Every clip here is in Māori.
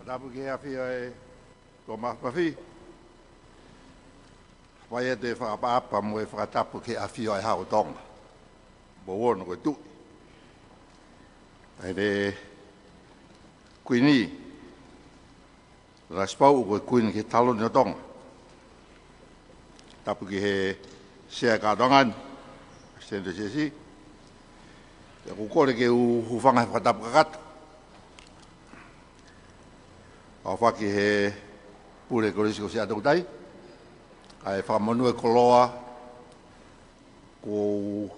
Dapu ke afi ai ko mafi. Vai te whakapapa mo e whakatapu ke afi ai hao tonga. Mo wono koe tu. Ai re kuini. Raspau koe kuini ke talo ni o tonga. Tapu ke he sea kātongan. Sendo sesi. Te kukore ke uwhanga whakatapu kakata. Au whaki he pure korisi ko se atau tai. Ai whakamonu e koloa ko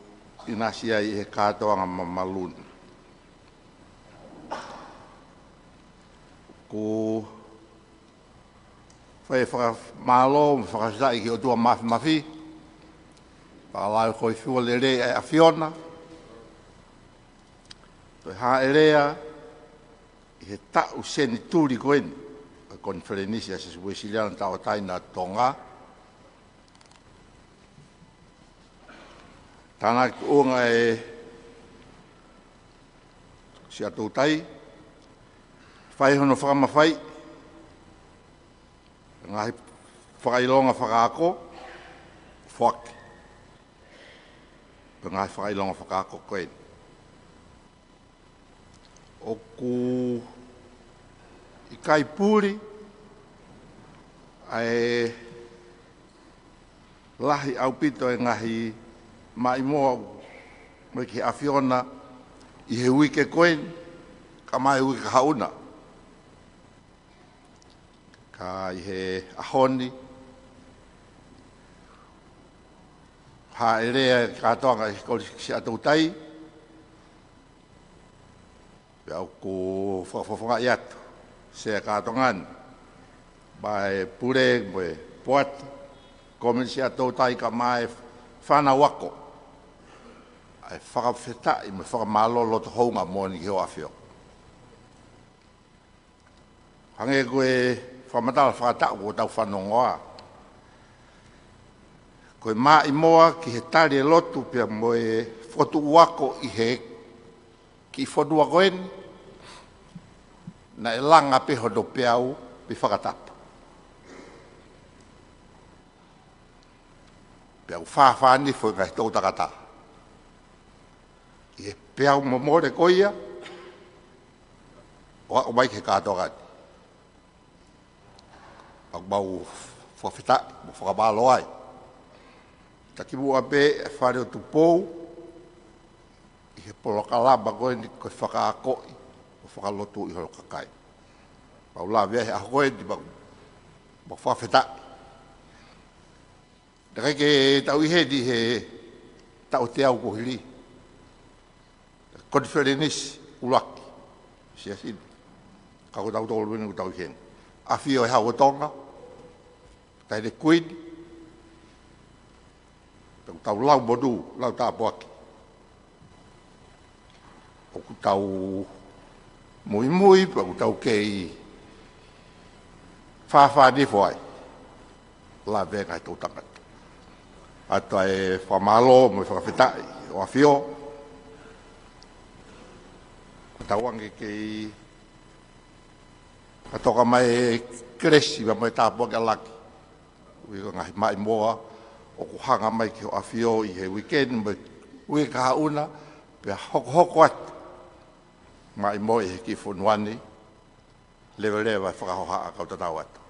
inasia i he kātoanga mamalun. Ko whai whakamalo, whakasai ki o tua mafi. Whakalai koi whiua le re a Fiona. Toi haa e rea i he tau seni tūri koeni. Konferenisia se sui siliana tau taina tonga. Tāna ki onga e si atou tai. Whai hono whakamawhai. Ngahi whakailonga whakaako. Whaki. Ngahi whakailonga whakaako koeni. Oku i kai puri ai lahi au pito e ngahi mai moa me ki a Fiona i he wike koen ka mai wike hauna ka i he ahoni ha erea katoanga i kori si atou tai au ko whakawhanga i atu se kātongan mai pure mo poat komensi atou tai ka mai whana wako ai whakawhetai me whakamalo loto hounga mōni ki ho awhio. Hange koe whamatala whakatau o tau whanongoa. Koe maa i moa ki he tari e lotu pia mo e whotu wako i he ki whotu wako eni. Na e langa peho do peau pi whakatapa. Peau whawhani fwoi kai tau takata. I e peau momore koia, o ako mai ke kātoa gani. Ako mau whawhita, mo whakamalo ai. Taki mua pe e whare o tupou, i he polokalamba koe ni koe whakaakoi. Whakalotu i horo kakai. Pau la vea he ahoe di bau whawheta. Dakai ke tau ihe di he tau te au kohiri. Konferenisi ulaki. Sia sini. Kako tau tolu wini ku tau ihe. Awhio e hau tonga. Tai le kuini. Tau lau modu, lau tāpuaki. Oku tau mui pa ku tau kei whawhani whai. La venga i tau tangata. Ata e whamalo mo i whakawhetai o awhio. Tauangi kei katoka mai kresi wa mai tāpua ke laki. Ui ngahi mai moa o ku hanga mai ki o awhio i he weekend mai ui ka hauna pe hoko atu. Mai moi he ki whunuani, lewa whakahoha a kau tatau atu.